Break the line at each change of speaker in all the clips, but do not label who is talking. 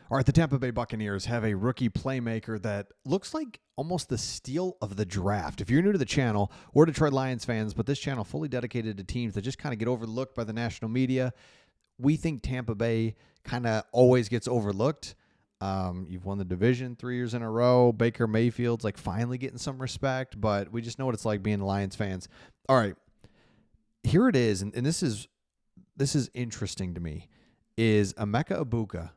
All right, the Tampa Bay Buccaneers have a rookie playmaker that looks like almost the steal of the draft. If you're new to the channel, we're Detroit Lions fans, but this channel fully dedicated to teams that just kind of get overlooked by the national media. We think Tampa Bay kind of always gets overlooked. You've won the division 3 years in a row. Baker Mayfield's like finally getting some respect, but we just know what it's like being Lions fans. All right, here it is, and this is interesting to me, is Emeka Egbuka.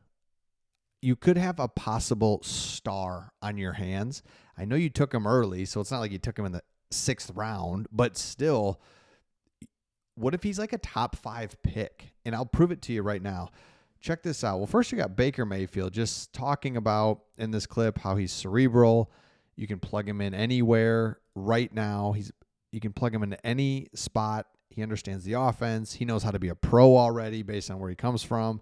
You could have a possible star on your hands. I know you took him early, so it's not like you took him in the 6th round, but still, what if he's like a top 5 pick? And I'll prove it to you right now. Check this out. Well, first you got Baker Mayfield just talking about in this clip how he's cerebral. You can plug him in anywhere right now. You can plug him into any spot. He understands the offense. He knows how to be a pro already based on where he comes from.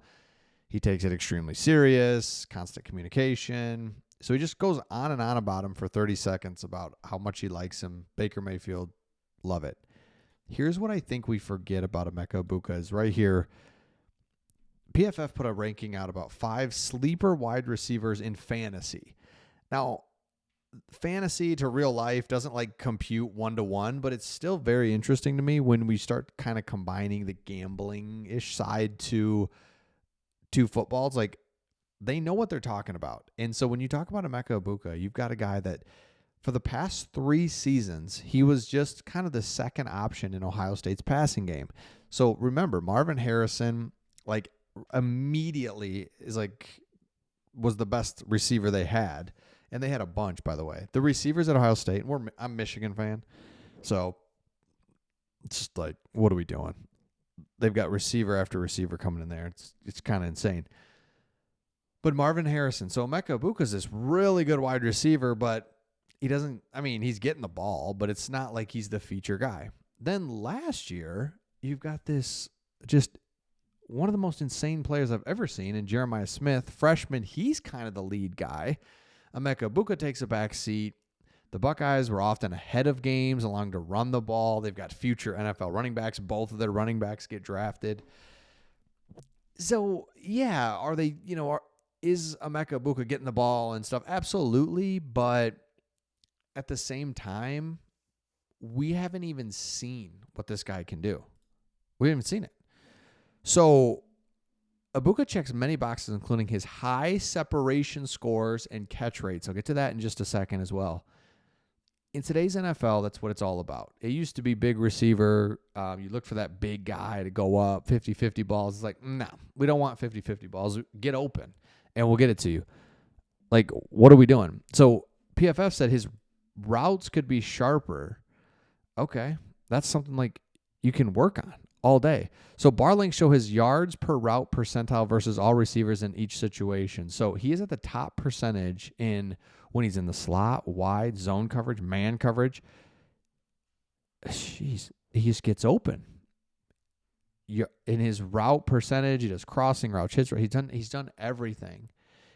He takes it extremely serious, constant communication. So he just goes on and on about him for 30 seconds about how much he likes him. Baker Mayfield, love it. Here's what I think we forget about Emeka Egbuka is right here. PFF put a ranking out about 5 sleeper wide receivers in fantasy. Now, fantasy to real life doesn't like compute 1-to-1, but it's still very interesting to me when we start kind of combining the gambling-ish side to footballs. Like, they know what they're talking about. And so when you talk about Emeka Egbuka, you've got a guy that for the past 3 seasons, he was just kind of the second option in Ohio State's passing game. So remember, Marvin Harrison, like, immediately was the best receiver they had. And they had a bunch, by the way. The receivers at Ohio State, I'm a Michigan fan. So it's just like, what are we doing? They've got receiver after receiver coming in there. It's kind of insane. But Marvin Harrison. So Emeka Egbuka is this really good wide receiver, but he's getting the ball, but it's not like he's the feature guy. Then last year, you've got this just one of the most insane players I've ever seen in Jeremiah Smith. Freshman, he's kind of the lead guy. Emeka Egbuka takes a back seat. The Buckeyes were often ahead of games, allowing to run the ball. They've got future NFL running backs. Both of their running backs get drafted. So, yeah, is Emeka Egbuka getting the ball and stuff? Absolutely, but at the same time, we haven't even seen what this guy can do. We haven't seen it. So, Egbuka checks many boxes, including his high separation scores and catch rates. I'll get to that in just a second as well. In today's NFL, that's what it's all about. It used to be big receiver. You look for that big guy to go up, 50-50 balls. It's like, no, we don't want 50-50 balls. Get open, and we'll get it to you. Like, what are we doing? So PFF said his routes could be sharper. Okay, that's something like you can work on all day. So Barlinks show his yards per route percentile versus all receivers in each situation. So he is at the top percentage in when he's in the slot, wide, zone coverage, man coverage. Jeez, he just gets open. In his route percentage, he does crossing routes, hits. He's done everything.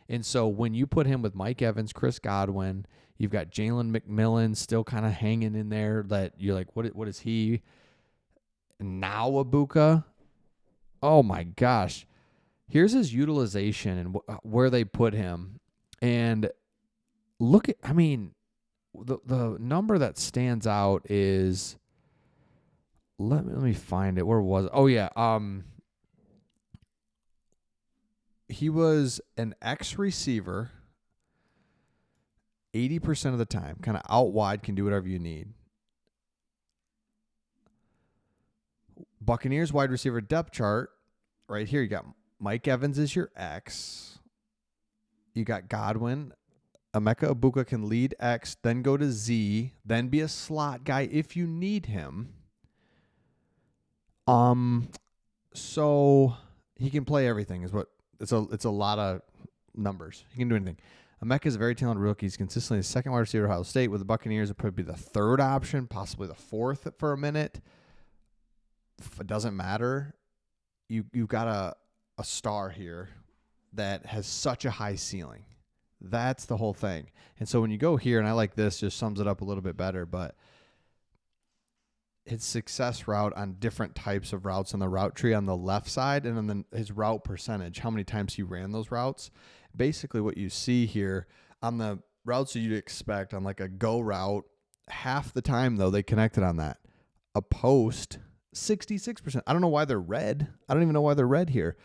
And so when you put him with Mike Evans, Chris Godwin, you've got Jalen McMillan still kind of hanging in there. That you're like, what is he? Now Egbuka, oh my gosh. Here's his utilization and where they put him. And look at, the number that stands out is, let me find it. Where was it? Oh yeah. He was an X receiver 80% of the time, kind of out wide, can do whatever you need. Buccaneers wide receiver depth chart. Right here, you got Mike Evans is your X. You got Godwin. Emeka Egbuka can lead X, then go to Z, then be a slot guy if you need him. So he can play everything. It's a lot of numbers. He can do anything. Emeka is a very talented rookie. He's consistently the second wide receiver at Ohio State. With the Buccaneers, it'll probably be the 3rd option, possibly the 4th for a minute. It doesn't matter. You've got a star here that has such a high ceiling. That's the whole thing. And so when you go here, and I like this, just sums it up a little bit better, but his success route on different types of routes on the route tree on the left side, and then his route percentage, how many times he ran those routes. Basically what you see here on the routes that you'd expect on like a go route, half the time though they connected on that. A post, 66%. I don't know why they're red. I don't even know why they're red here.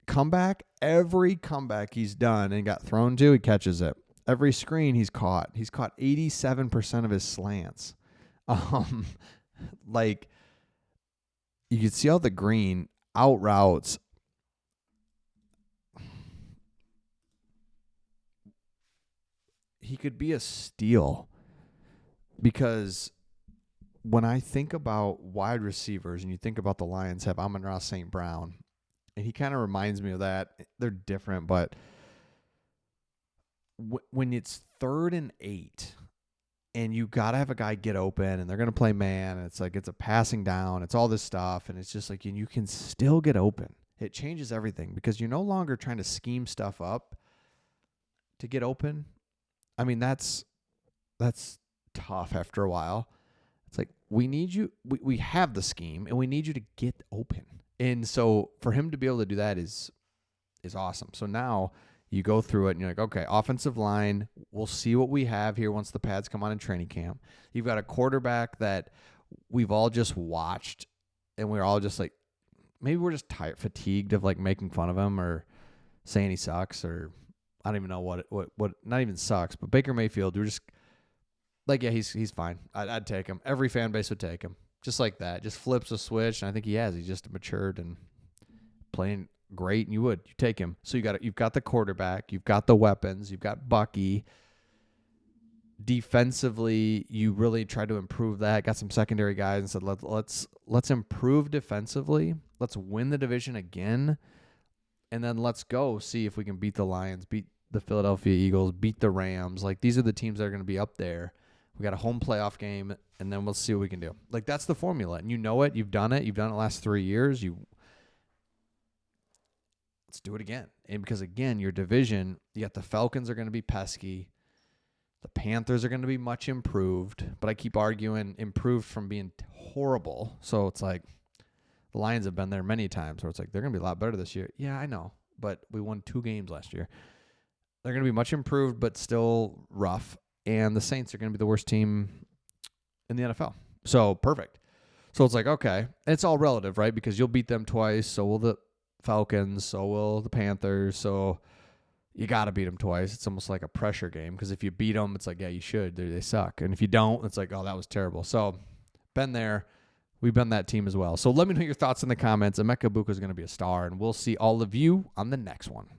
Comeback, every comeback he's done and got thrown to, he catches it. Every screen he's caught. He's caught 87% of his slants. Like you can see all the green out routes. He could be a steal because when I think about wide receivers and you think about the Lions have Amon-Ra St. Brown, and he kind of reminds me of that. They're different, but when it's 3rd and 8 and you got to have a guy get open and they're going to play man, and it's like it's a passing down, it's all this stuff, and it's just like you can still get open. It changes everything because you're no longer trying to scheme stuff up to get open. I mean, that's tough after a while. It's like we need you. We have the scheme, and we need you to get open. And so for him to be able to do that is awesome. So now you go through it and you're like, okay, offensive line, we'll see what we have here once the pads come on in training camp. You've got a quarterback that we've all just watched, and we're all just like, maybe we're just tired, fatigued of like making fun of him or saying he sucks, or I don't even know what not even sucks, but Baker Mayfield, we're just like, yeah, he's fine. I'd take him. Every fan base would take him. Just like that. Just flips a switch, and I think he has. He's just matured and playing great, and you take him. So you've got the quarterback, you've got the weapons, you've got Bucky. Defensively, you really tried to improve that. Got some secondary guys and said, let's improve defensively. Let's win the division again, and then let's go see if we can beat the Lions, beat the Philadelphia Eagles, beat the Rams. Like, these are the teams that are going to be up there. We got a home playoff game, and then we'll see what we can do. Like, that's the formula, and you know it. You've done it. You've done it the last 3 years. Let's do it again. And because, again, your division, you got the Falcons are going to be pesky. The Panthers are going to be much improved, but I keep arguing improved from being horrible. So it's like the Lions have been there many times where it's like they're going to be a lot better this year. Yeah, I know, but we won 2 games last year. They're going to be much improved, but still rough. And the Saints are going to be the worst team in the NFL. So, perfect. So, it's like, okay. And it's all relative, right? Because you'll beat them twice. So will the Falcons. So will the Panthers. So, you got to beat them twice. It's almost like a pressure game. Because if you beat them, it's like, yeah, you should. They suck. And if you don't, it's like, oh, that was terrible. So, been there. We've been that team as well. So, let me know your thoughts in the comments. Egbuka is going to be a star. And we'll see all of you on the next one.